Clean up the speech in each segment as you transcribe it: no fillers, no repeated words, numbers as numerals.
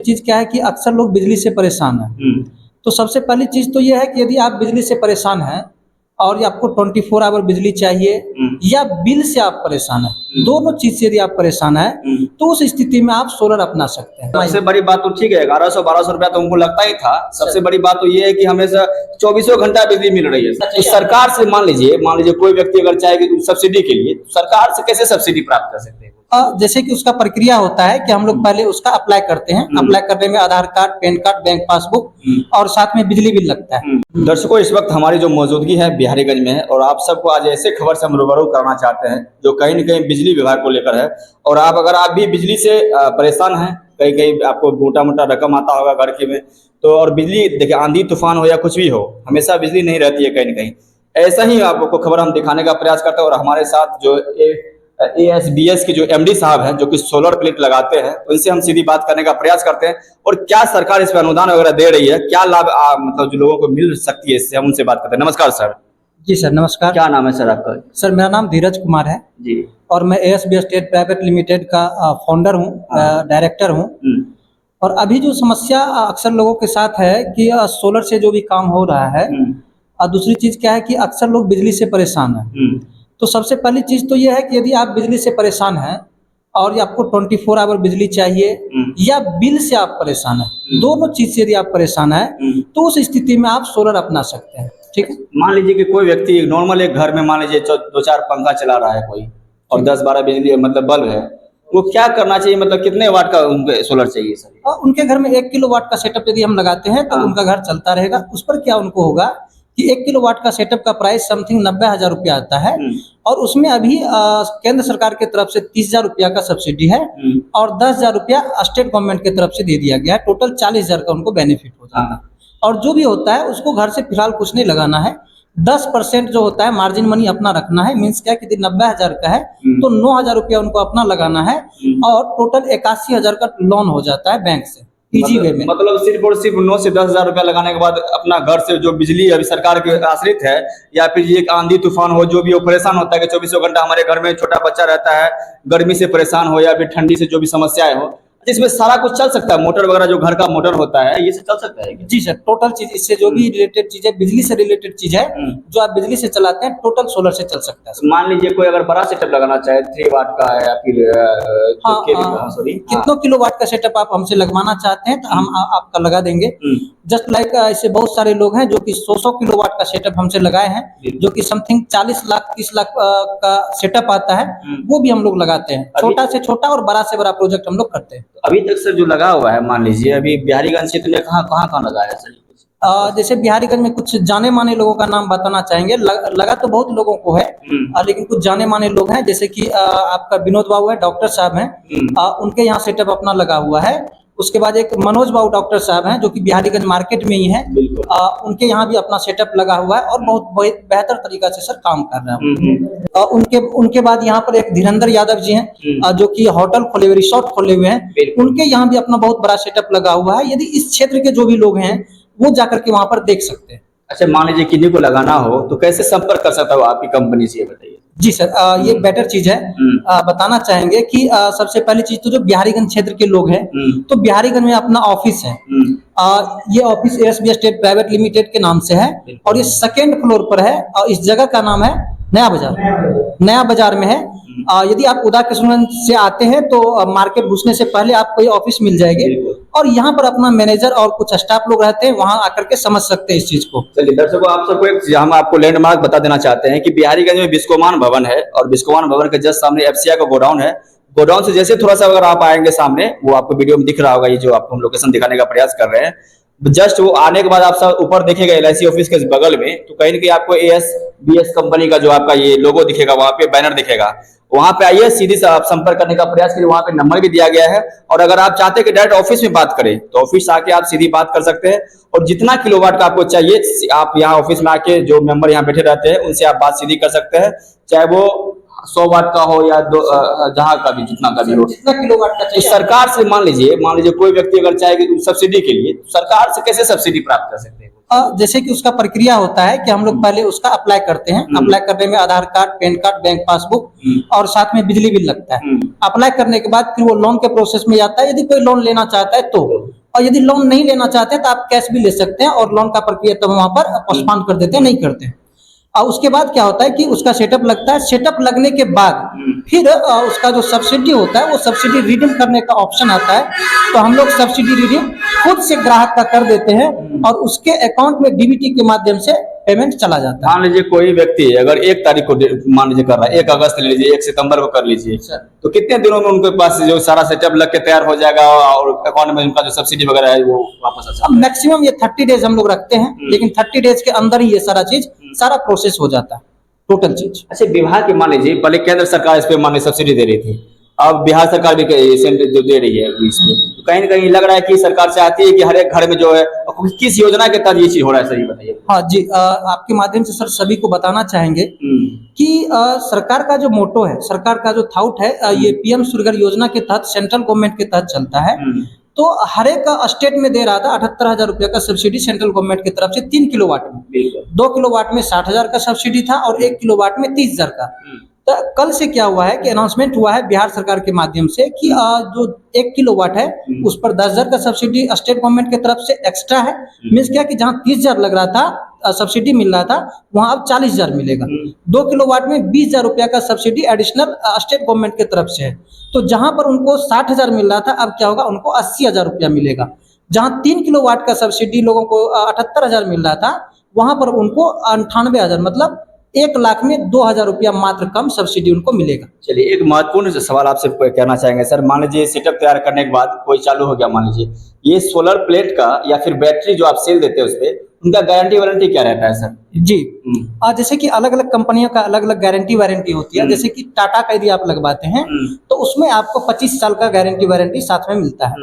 चीज क्या है कि अक्सर लोग बिजली से परेशान हैं। तो सबसे पहली चीज तो ये है कि यदि आप बिजली से परेशान हैं और ये आपको 24 आवर बिजली चाहिए या बिल से आप परेशान हैं, दोनों चीज से यदि आप परेशान हैं तो उस स्थिति में आप सोलर अपना सकते हैं। सबसे बड़ी बात तो ठीक है, 1100-1200 रुपया तो हमको लगता ही था। सबसे बड़ी बात तो ये है कि हमेशा 24 घंटा बिजली मिल रही है। तो सरकार से मान लीजिए कोई व्यक्ति अगर चाहे कि सब्सिडी के लिए, सरकार से कैसे सब्सिडी प्राप्त कर सकते हैं? जैसे कि उसका प्रक्रिया होता है कि हम लोग पहले उसका अप्लाई करते हैं। अप्लाई करने में Aadhaar card, PAN card, bank passbook और साथ में बिजली बिल लगता है। दर्शकों, इस वक्त हमारी जो मौजूदगी है बिहारीगंज में है और आप सबको आज ऐसे खबर से हम रूबरू करना चाहते हैं जो कहीं न कहीं बिजली विभाग को लेकर है। और अगर आप भी बिजली से परेशान हैं, कहीं कहीं आपको मोटा मोटा रकम आता होगा घर के में, तो और बिजली देखिए आंधी तूफान हो या कुछ भी हो, हमेशा बिजली नहीं रहती है कहीं न कहीं। ऐसा ही आपको खबर हम दिखाने का प्रयास करते हैं। और हमारे साथ जो ASBS के जो MD साहब हैं जो कि सोलर प्लेट लगाते हैं, उनसे हम सीधी बात करने का प्रयास करते हैं और क्या सरकार इस पर अनुदान वगैरह दे रही है, क्या लाभ मतलब जो लोगों को मिल सकती है इससे, हम उनसे बात करते हैं। नमस्कार सर। जी सर, नमस्कार। क्या नाम है सर आपका? सर मेरा नाम धीरज कुमार है जी, और मैं ASBS स्टेट प्राइवेट लिमिटेड का फाउंडर हूँ, डायरेक्टर हूँ। और अभी जो समस्या अक्सर लोगों के साथ है कि सोलर से जो भी काम हो रहा है, और दूसरी चीज क्या है कि अक्सर लोग बिजली से परेशान हैं। तो सबसे पहली चीज तो ये है कि यदि आप बिजली से परेशान हैं और ये आपको 24 आवर बिजली चाहिए या बिल से आप परेशान हैं, दोनों चीज से यदि आप परेशान हैं तो उस स्थिति में आप सोलर अपना सकते हैं। ठीक है, मान लीजिए कि कोई व्यक्ति नॉर्मल एक घर में मान लीजिए 2-4 पंखा चला रहा है कोई, और 10-12 बिजली मतलब बल्ब है, वो क्या करना चाहिए? मतलब कितने वाट का उनके सोलर चाहिए सर? उनके घर में 1 किलोवाट का सेटअप यदि हम लगाते हैं तो उनका घर चलता रहेगा। उस पर क्या उनको होगा कि 1 किलोवाट का सेटअप का प्राइस समथिंग 90,000 रुपया आता है। और उसमें अभी केंद्र सरकार की तरफ से 30,000 रुपया का सब्सिडी है और 10,000 रुपया स्टेट गवर्नमेंट की तरफ से दे दिया गया है। टोटल 40,000 का उनको बेनिफिट हो जाता है। और जो भी होता है उसको घर से फिलहाल कुछ नहीं लगाना है। 10% जो होता है मार्जिन मनी अपना रखना है। मीन्स क्या कि 90,000 का है तो 9,000 रुपया उनको अपना लगाना है और टोटल 81,000 का लोन हो जाता है बैंक से, इजी वे में। मतलब सिर्फ और सिर्फ 9 से 10,000 रुपया लगाने के बाद अपना घर से जो बिजली अभी सरकार के आश्रित है, या फिर ये आंधी तूफान हो, जो भी हो परेशान होता है कि 24 घंटा हमारे घर में छोटा बच्चा रहता है, गर्मी से परेशान हो या फिर ठंडी से जो भी समस्याएं हो, इसमें सारा कुछ चल सकता है। मोटर वगैरह जो घर का मोटर होता है ये से चल सकता है? जी सर, टोटल चीज इससे जो भी रिलेटेड चीज है, बिजली से रिलेटेड चीज है, जो आप बिजली से चलाते हैं, टोटल सोलर से चल सकता है। मान लीजिए कोई अगर बड़ा सेटअप लगाना चाहे 3 वाट का है या फिर कितनों किलोवाट का सेटअप आप हमसे लगवाना चाहते हैं तो हम आपका लगा देंगे। जस्ट लाइक ऐसे बहुत सारे लोग हैं जो कि 100 किलोवाट का सेटअप हमसे लगाए हैं, जो कि समथिंग 40 लाख 30 लाख का सेटअप आता है, वो भी हम लोग लगाते हैं। छोटा से छोटा और बड़ा से बड़ा प्रोजेक्ट हम लोग करते हैं। अभी तक सर जो लगा हुआ है, मान लीजिए अभी बिहारीगंज क्षेत्र में कहाँ लगाया सर? जैसे बिहारीगंज में कुछ जाने माने लोगों का नाम बताना चाहेंगे। लगा तो बहुत लोगों को है, लेकिन कुछ जाने माने लोग हैं, जैसे कि आपका विनोद बाबू है, डॉक्टर साहब हैं, उनके यहाँ सेटअप अपना लगा हुआ है। उसके बाद एक मनोज बाबू डॉक्टर साहब हैं जो कि बिहारीगंज मार्केट में ही है, उनके यहाँ भी अपना सेटअप लगा हुआ है और बहुत बेहतर तरीका से सर काम कर रहे हैं। उनके बाद यहाँ पर एक धीरेन्द्र यादव जी हैं जो कि होटल खोले हुए, रिसोर्ट खोले हुए हैं, उनके यहाँ भी अपना बहुत बड़ा सेटअप लगा हुआ है। यदि इस क्षेत्र के जो भी लोग हैं वो जाकर के वहाँ पर देख सकते हैं। अच्छा, मान लीजिए किसी को लगाना हो तो कैसे संपर्क कर सकता हो आपकी कंपनी से, ये बताइए। जी सर, ये बेटर चीज है। बताना चाहेंगे कि सबसे पहली चीज तो जो बिहारीगंज क्षेत्र के लोग हैं, तो बिहारीगंज में अपना ऑफिस है। ये office ASBS state private limited के नाम से है और ये 2nd फ्लोर पर है और इस जगह का नाम है नया बाजार। नया बाजार में है। यदि आप उदा किशनगंज से आते हैं तो मार्केट घुसने से पहले आपको ये ऑफिस मिल जाएगी और यहाँ पर अपना मैनेजर और कुछ स्टाफ लोग रहते हैं, वहाँ आकर के समझ सकते हैं इस चीज को। चलिए दर्शकों, आप सबको एक हम आपको लैंडमार्क बता देना चाहते हैं कि बिहारीगंज में बिस्कोमान भवन है और बिस्कोमान भवन के जस्ट सामने FCI का गोडाउन है। गोडाउन से जैसे थोड़ा सा अगर आप आएंगे सामने, वो आपको वीडियो में दिख रहा होगा, ये जो आपको हम लोकेशन दिखाने का प्रयास कर रहे हैं, जस्ट वो आने के बाद आप सब ऊपर देखेगा LIC ऑफिस के बगल में, तो कहीं ना कहीं आपको ASBS कंपनी का जो आपका ये लोगो दिखेगा, वहां पे बैनर दिखेगा, वहां पे आइए, सीधे से आप संपर्क करने का प्रयास करिए। वहां पे नंबर भी दिया गया है और अगर आप चाहते हैं कि डायरेक्ट ऑफिस में बात करें तो ऑफिस आके आप सीधी बात कर सकते हैं और जितना किलोवाट का आपको चाहिए आप यहाँ ऑफिस में आके जो मेंबर यहाँ बैठे रहते हैं उनसे आप बात सीधी कर सकते हैं। चाहे वो 100 वाट का हो या जहाँ का भी जितना का भी हो, जितना किलोवाट का तो चाहिए। सरकार से मान लीजिए कोई व्यक्ति अगर चाहे सब्सिडी के लिए, तो सरकार से कैसे सब्सिडी प्राप्त कर सकते हैं? जैसे कि उसका प्रक्रिया होता है कि हम लोग पहले उसका अप्लाई करते हैं। अप्लाई करने में Aadhaar card, PAN card, bank passbook और साथ में बिजली बिल लगता है। अप्लाई करने के बाद फिर वो लोन के प्रोसेस में जाता है, यदि कोई लोन लेना चाहता है तो, और यदि लोन नहीं लेना चाहते हैं तो आप कैश भी ले सकते हैं, और लोन का प्रक्रिया तो वहां पर पोस्टपोन कर देते हैं, नहीं करते हैं। और उसके बाद क्या होता है कि उसका सेटअप लगता है। सेटअप लगने के बाद फिर उसका जो सब्सिडी होता है वो सब्सिडी रिडीम करने का ऑप्शन आता है। तो हम लोग सब्सिडी रिडीम खुद से ग्राहक का कर देते हैं और उसके अकाउंट में डीबीटी के माध्यम से पेमेंट चला जाता है। मान लीजिए कोई व्यक्ति अगर 1 तारीख को मान लीजिए कर रहा है, 1 अगस्त ले लीजिए, 1 सितंबर को कर लीजिए, तो कितने दिनों में उनके पास जो सारा सेटअप लग के तैयार हो जाएगा और अकाउंट में उनका जो सब्सिडी वगैरह है वो वापस आ जाएगा? मैक्सिमम ये 30 डेज हम लोग रखते हैं, लेकिन 30 डेज के अंदर ही ये सारा प्रोसेस हो जाता है, टोटल चीज। अच्छा, बिहार की मान लीजिए पहले केंद्र सरकार इस पे मान लीजिए सब्सिडी दे रही थी, अब बिहार सरकार भी सेंटर जो दे रही है इस पे, तो कहीं ना कहीं लग रहा है कि सरकार चाहती है कि हर एक घर में जो है, किस योजना के तहत ये चीज हो रहा है, सही बताइए। हाँ जी, आपके माध्यम से सर सभी को बताना चाहेंगे कि सरकार का जो मोटो है, सरकार का जो थाउट है, ये पीएम सूर्यघर योजना के तहत सेंट्रल गवर्नमेंट के तहत चलता है। तो हर एक स्टेट में दे रहा था 78,000 रुपया का सब्सिडी सेंट्रल गवर्नमेंट की तरफ से 3 किलोवाट में। 2 किलोवाट में 60,000 का सब्सिडी था और 1 किलोवाट में 30,000 का। तो कल से क्या हुआ है कि अनाउंसमेंट हुआ है बिहार सरकार के माध्यम से कि जो 1 किलोवाट है उस पर 10,000 का सब्सिडी स्टेट गवर्नमेंट की तरफ से एक्स्ट्रा है। मीन्स क्या कि जहाँ 30,000 लग रहा था सब्सिडी मिल रहा था, वहां अब 40,000 मिलेगा। 2 किलोवाट में 20,000 रुपया का सब्सिडी एडिशनल स्टेट गवर्नमेंट की तरफ से है। तो जहां पर उनको 60,000 मिल रहा था, अब क्या होगा, उनको 80,000 रुपया मिलेगा। जहां 3 किलोवाट का सब्सिडी लोगों को 78,000 मिल रहा था, वहां पर उनको 98,000 मतलब 1 लाख में 2,000 रुपया मात्र कम सब्सिडी उनको मिलेगा। चलिए, एक महत्वपूर्ण सवाल आपसे कहना चाहेंगे सर। मान लीजिए सेटअप तैयार करने के बाद कोई चालू हो गया, मान लीजिए ये सोलर प्लेट का या फिर बैटरी जो आप सेल देते हैं उस पे, उनका गारंटी वारंटी क्या रहता है सर? जी, जैसे कि अलग अलग कंपनियों का अलग अलग गारंटी वारंटी होती है। जैसे कि टाटा का यदि आप लगवाते हैं तो उसमें आपको 25 साल का गारंटी वारंटी साथ में मिलता है।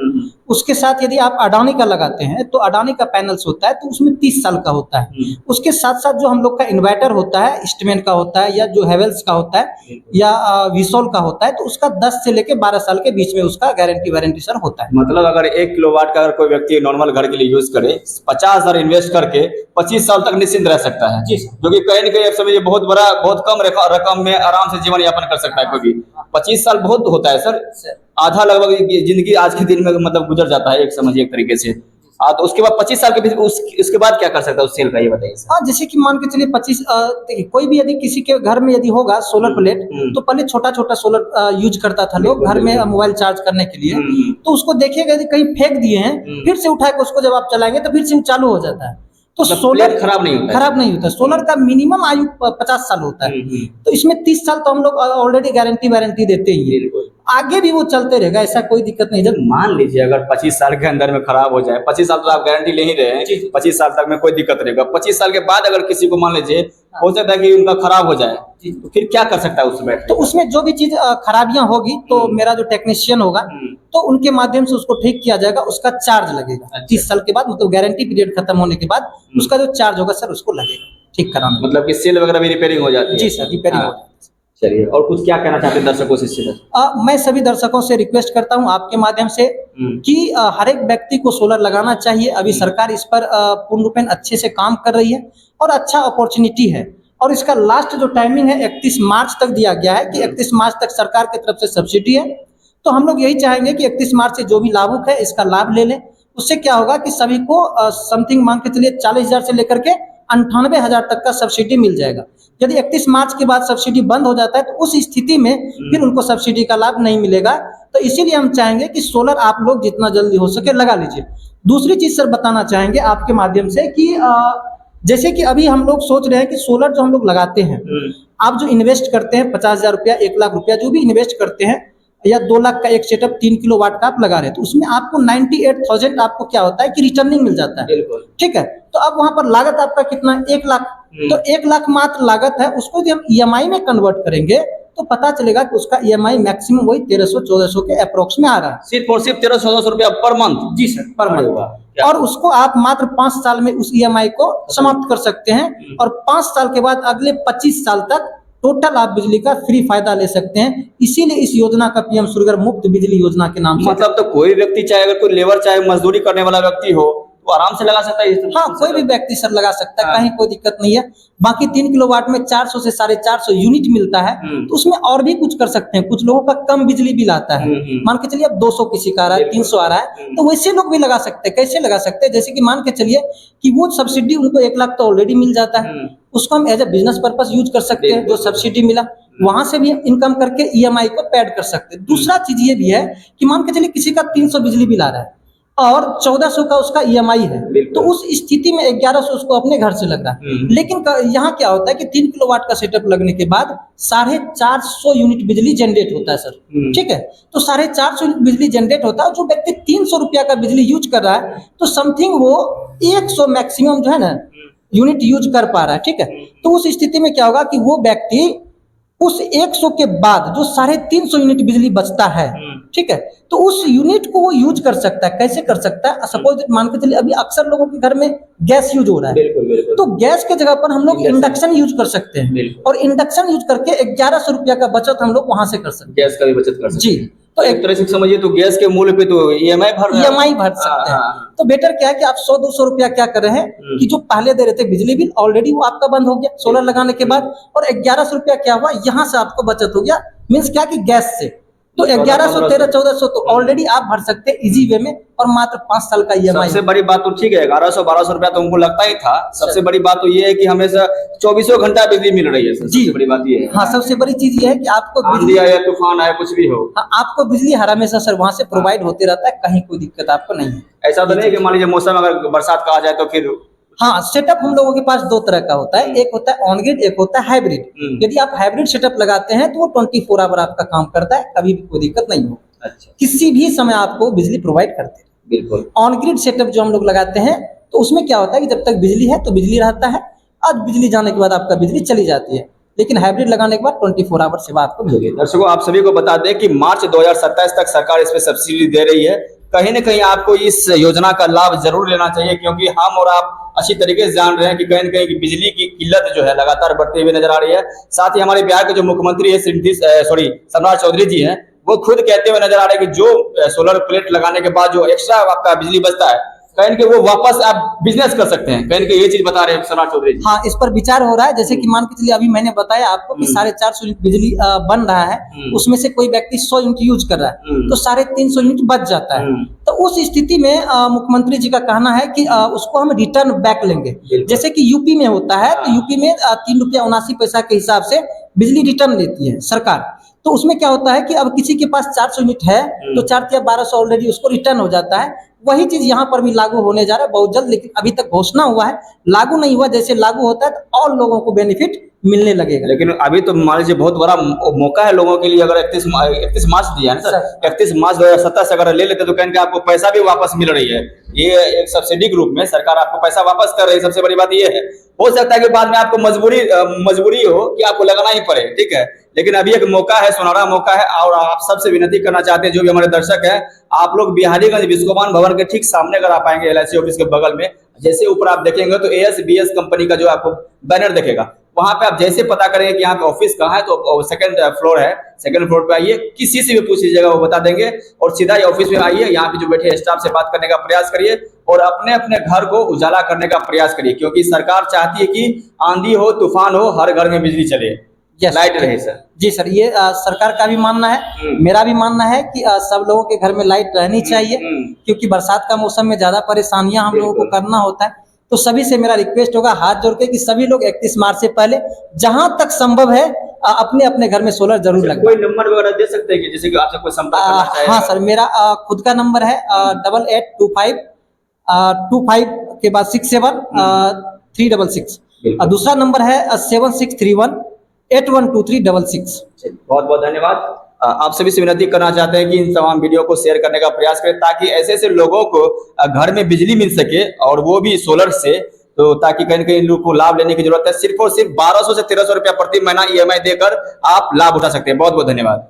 उसके साथ यदि आप अडानी का लगाते हैं तो अडानी का पैनल्स होता है तो उसमें 30 साल का होता है। उसके साथ साथ जो हम लोग का इन्वर्टर होता है, स्टेमेन का होता है, या जो हेवेल्स का होता है, या विसोल का होता है, तो उसका 10 से लेके 12 साल के बीच में उसका गारंटी वारंटी सर होता है। मतलब अगर 1 किलोवाट का अगर कोई व्यक्ति नॉर्मल घर के लिए यूज करे, 50,000 इन्वेस्ट करके 25 साल तक निश्चिंत रह सकता है, जो कि कहीं न कहीं आप समझिए बहुत कम रकम में आराम से जीवन यापन कर सकता है कोई भी। 25 साल बहुत होता है सर, आधा लगभग जिंदगी आज के दिन में मतलब गुजर जाता है, एक समझिए एक तरीके से। तो उसके बाद 25 साल के बीच उसके बाद क्या कर सकता है उस सेल का, ये बताइए सर। जैसे कि मान के चलिए 25, देखिए कोई भी यदि किसी के घर में यदि होगा सोलर प्लेट, तो पहले छोटा छोटा सोलर यूज करता था लोग घर में मोबाइल चार्ज करने के लिए, तो उसको देखिएगा यदि कहीं फेंक दिए हैं, फिर से उठा के उसको जब आप चलाएंगे तो फिर से वो चालू हो जाता है। तो सोलर खराब नहीं होता। सोलर का मिनिमम आयु 50 साल होता है, तो इसमें 30 साल तो हम लोग ऑलरेडी गारंटी वारंटी देते ही है। आगे भी वो चलते रहेगा, ऐसा कोई दिक्कत नहीं। जब मान लीजिए अगर 25 साल के अंदर में खराब हो जाए, 25 साल तो आप गारंटी ले ही रहे हैं, 25 साल तक में कोई दिक्कत रहेगा। 25 साल के बाद अगर किसी को मान लीजिए हो सकता है कि उनका खराब हो जाए, तो फिर क्या कर सकता है उसमें? तो उसमें जो भी चीज खराबियां होगी तो मेरा जो टेक्नीशियन होगा तो उनके माध्यम से उसको ठीक किया जाएगा। उसका चार्ज लगेगा 30 साल के बाद, मतलब गारंटी पीरियड खत्म होने के बाद उसका जो चार्ज होगा सर उसको लगेगा ठीक कराना। मतलब कि सेल वगैरह भी रिपेयरिंग हो जाती है? जी सर, रिपेयरिंग हो जाती है। चलिए, और कुछ क्या कहना चाहते हैं दर्शकों से? मैं सभी दर्शकों से रिक्वेस्ट करता हूं आपके माध्यम से कि हर एक व्यक्ति को सोलर लगाना चाहिए। अभी सरकार इस पर पूर्ण रूपेण अच्छे से काम कर रही है और अच्छा अपॉर्चुनिटी है। और इसका लास्ट जो टाइमिंग है 31 मार्च तक दिया गया है कि 31 मार्च तक सरकार की तरफ से सब्सिडी है। तो हम लोग यही चाहेंगे कि 31 मार्च से जो भी लाभुक है इसका लाभ ले लें। उससे क्या होगा कि सभी को समथिंग मान के चलिए 40,000 से लेकर के 98,000 तक का सब्सिडी मिल जाएगा। यदि 31 मार्च के बाद सब्सिडी बंद हो जाता है तो उस स्थिति में फिर उनको सब्सिडी का लाभ नहीं मिलेगा। तो इसीलिए हम चाहेंगे कि सोलर आप लोग जितना जल्दी हो सके लगा लीजिए। दूसरी चीज सर बताना चाहेंगे आपके माध्यम से कि जैसे कि अभी हम लोग सोच रहे हैं कि सोलर जो हम लोग लगाते हैं, आप जो इन्वेस्ट करते हैं 50,000 रुपया, 1 लाख रुपया जो भी इन्वेस्ट करते हैं, या 2 लाख का एक सेटअप 3 किलोवाट का आप लगा रहे हैं, तो उसमें आपको 98,000 आपको क्या होता है कि रिटर्निंग मिल जाता है। ठीक है, तो अब वहां पर लागत आपका कितना, 1 लाख। तो 1 लाख मात्र लागत है, उसको यदि हम EMI में कन्वर्ट करेंगे तो पता चलेगा कि उसका EMI मैक्सिमम वही 1300-1400 के अप्रोक्स में आ रहा है। सिर्फ और सिर्फ 1300-1400 रुपया पर मंथ? जी सर, पर मंथ। और उसको आप मात्र 5 साल में उस EMI को समाप्त कर सकते हैं और 5 साल के बाद अगले 25 साल तक टोटल आप बिजली का फ्री फायदा ले सकते हैं। इसीलिए इस योजना का पीएम सूर्यघर मुफ्त बिजली योजना के नाम से। मतलब तो कोई व्यक्ति चाहे, अगर कोई लेबर चाहे मजदूरी करने वाला व्यक्ति हो तो आराम से लगा सकता है हाँ, कोई भी व्यक्ति सर लगा सकता है, कहीं कोई दिक्कत नहीं है। बाकी 3 किलोवाट में 400 से 450 यूनिट मिलता है, तो उसमें और भी कुछ कर सकते हैं। कुछ लोगों का कम बिजली बिल आता है, मान के चलिए अब 200 किसी का आ रहा है, 300 आ रहा है, तो वैसे लोग भी लगा सकते हैं। कैसे लगा सकते हैं? जैसे कि मान के चलिए कि वो सब्सिडी उनको 1 लाख तो ऑलरेडी मिल जाता है, उसको हम as a business purpose use कर सकते हैं। जो सब्सिडी मिला वहां से भी इनकम करके ईएमआई को पेड कर सकते हैं। दूसरा चीज ये भी है कि मान के चलिए किसी का 300 बिजली बिल आ रहा है और 1400 का उसका ईएमआई है, तो उस स्थिति में 1100 उसको अपने घर से लग रहा है। लेकिन यहाँ क्या होता है कि 3 किलोवाट का सेटअप लगने के बाद 450 यूनिट बिजली जनरेट होता है सर, ठीक है। तो 450 यूनिट बिजली जनरेट होता है। जो व्यक्ति 300 रुपया का बिजली यूज कर रहा है तो समथिंग वो 100 मैक्सिमम जो है ना यूनिट यूज कर पा रहा है, ठीक है। तो उस स्थिति में क्या होगा कि वो व्यक्ति उस 100 के बाद जो 350 यूनिट बिजली बचता है, ठीक है, तो उस यूनिट को वो यूज कर सकता है। कैसे कर सकता है? सपोज मान के चलिए अभी अक्सर लोगों के घर में गैस यूज हो रहा है, बिल्कुल। तो गैस के जगह पर हम लोग इंडक्शन यूज कर सकते हैं, और इंडक्शन यूज करके 1100 रुपया का बचत हम लोग वहां से कर सकते हैं। गैस का भी बचत कर सकते हैं जी। तो एक तरह से समझिए तो गैस के मूल्य पे तो ईएमआई भर सकते हैं। तो बेटर क्या है कि आप 100-200 रुपया क्या कर रहे हैं कि जो पहले दे रहे थे बिजली बिल ऑलरेडी वो आपका बंद हो गया सोलर लगाने के बाद, और 1100 रुपया क्या हुआ यहाँ से आपको बचत हो गया। मीन्स क्या कि गैस से तो 1100, 1300-1400 तो ऑलरेडी आप भर सकते हैं इजी वे में, और मात्र 5 साल का ईएमआई। सबसे बड़ी बात तो ठीक है 1100-1200 रुपया तो उनको लगता ही था। सबसे बड़ी बात तो ये है कि हमेशा 24 घंटा बिजली मिल रही है। सबसे बड़ी बात ये है। हाँ, सबसे बड़ी चीज ये है कि आपको बिजली आए, तूफान आए, कुछ भी हो, आपको बिजली हर हमेशा सर वहां से प्रोवाइड होते रहता है, कहीं कोई दिक्कत आपको नहीं है। ऐसा तो नहीं कि मान लीजिए मौसम अगर बरसात का आ जाए तो फिर। हाँ, सेटअप हम लोगों के पास 2 तरह का होता है, एक होता है ऑन ग्रिड, एक होता है हाइब्रिड। यदि आप हाइब्रिड सेटअप लगाते हैं तो वो 24 आवर आपका काम करता है, कभी भी कोई दिक्कत नहीं हो। अच्छा। किसी भी समय आपको बिजली प्रोवाइड करते हैं। बिल्कुल। ऑन ग्रिड सेटअप जो हम लोग लगाते हैं तो उसमें क्या होता है कि जब तक बिजली है तो बिजली रहता है, आज बिजली जाने के बाद आपका बिजली चली जाती है। लेकिन हाइब्रिड लगाने के बाद 24 आवर सेवा आपको मिलेगी। दर्शकों, आप सभी को बता दें कि मार्च 2027 तक सरकार इस पे सब्सिडी दे रही है। कहीं न कहीं आपको इस योजना का लाभ जरूर लेना चाहिए, क्योंकि हम और आप अच्छी तरीके से जान रहे हैं कि कहीं न कहीं बिजली की किल्लत जो है लगातार बढ़ती हुई नजर आ रही है। साथ ही हमारे बिहार के जो मुख्यमंत्री है सम्राट चौधरी जी हैं, वो खुद कहते हुए नजर आ रहे हैं कि जो सोलर प्लेट लगाने के बाद जो एक्स्ट्रा आपका बिजली बचता है, कहीं कि वो वापस आप बिजनेस कर सकते हैं। कहीं ये चीज बता रहे हैं सम्राट चौधरी जी। हाँ, इस पर विचार हो रहा है। जैसे कि मान के चलिए अभी मैंने बताया आपको कि 450 यूनिट बिजली बन रहा है, उसमें से कोई व्यक्ति 100 यूनिट यूज कर रहा है तो 350 यूनिट बच जाता है। तो उस स्थिति में मुख्यमंत्री जी का कहना है कि उसको हम रिटर्न बैक लेंगे। जैसे कि यूपी में होता है, तो यूपी में 3 रुपया 79 पैसा के हिसाब से बिजली रिटर्न लेती है सरकार। तो उसमें क्या होता है कि अब किसी के पास 400 यूनिट है तो 4 या 1200 ऑलरेडी उसको रिटर्न हो जाता है। वही चीज यहाँ पर भी लागू होने जा रहा है बहुत जल्द, लेकिन अभी तक घोषणा हुआ है, लागू नहीं हुआ। जैसे लागू होता है तो और लोगों को बेनिफिट मिलने लगेगा। लेकिन अभी तो मान लीजिए बहुत बड़ा मौका है लोगों के लिए। अगर 31 मार्च दिया है ना सर, 31 मार्च 2027 से अगर ले लेते तो कहेंगे आपको पैसा भी वापस मिल रही है। ये एक सब्सिडी के रूप में सरकार आपको पैसा वापस कर रही है। सबसे बड़ी बात ये है, हो सकता है कि बाद में आपको मजबूरी हो कि आपको लगाना ही पड़े, ठीक है। लेकिन अभी एक मौका है, सुनहरा मौका है, और आप सबसे विनती करना चाहते हैं जो भी हमारे दर्शक हैं, आप लोग बिहारीगंज विश्वमान भवन के ठीक सामने अगर आप आएंगे LIC ऑफिस के बगल में, जैसे ऊपर आप देखेंगे तो ASBS कंपनी का जो आपको बैनर दिखेगा, वहां पे आप जैसे पता करेंगे कि यहाँ पे ऑफिस कहाँ है तो सेकंड फ्लोर है। सेकंड फ्लोर पे आइए, किसी से भी पूछ लीजिएगा वो बता देंगे, और सीधा ही ऑफिस में आइए। यहाँ पे जो बैठे स्टाफ से बात करने का प्रयास करिए और अपने अपने घर को उजाला करने का प्रयास करिए, क्योंकि सरकार चाहती है कि आंधी हो तूफान हो हर घर में बिजली चले, लाइट रहे। सर जी सर, ये सरकार का भी मानना है, मेरा भी मानना है कि सब लोगों के घर में लाइट रहनी चाहिए, क्योंकि बरसात का मौसम में ज्यादा परेशानियां हम लोगों को करना होता है। तो सभी से मेरा रिक्वेस्ट होगा हाथ जोड़ के कि सभी लोग 31 मार्च से पहले जहां तक संभव है अपने अपने घर में सोलर जरूर लगाएं। कोई नंबर वगैरह दे सकते हैं कि जैसे कि आपसे कोई संपर्क करना चाहे? हाँ सर, मेरा खुद का नंबर है 8825 के बाद 67 366। दूसरा नंबर है 7631812366। बहुत बहुत धन्यवाद। आप सभी से विनती करना चाहते हैं कि इन तमाम वीडियो को शेयर करने का प्रयास करें, ताकि ऐसे ऐसे लोगों को घर में बिजली मिल सके, और वो भी सोलर से, तो ताकि कहीं कहीं लोग को लाभ लेने की जरूरत है। सिर्फ और सिर्फ 1200 से 1300 रुपया प्रति महीना EMI देकर आप लाभ उठा सकते हैं। बहुत बहुत धन्यवाद।